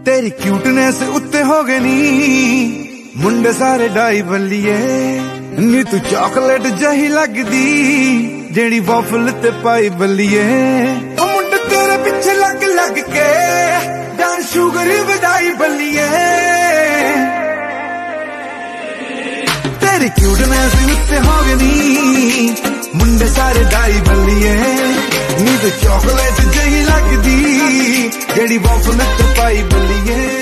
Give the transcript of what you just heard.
तेरी क्यूटनेस उत्ते हो गए नी मुंडे सारे डाई बल्लिए नी तू चॉकलेट जही लगदी जेड़ी वॉफल ते पाई बल्लिए मुंडे तेरे पीछे लग लग के जान शुगर वधाई बल्लिए तेरी क्यूटनेस उत्ते हो गए नी मुंडे सारे डाई बल्लिए नी तू चॉकलेट जही लगदी जेड़ी वॉफल ते पाई बल्लिए।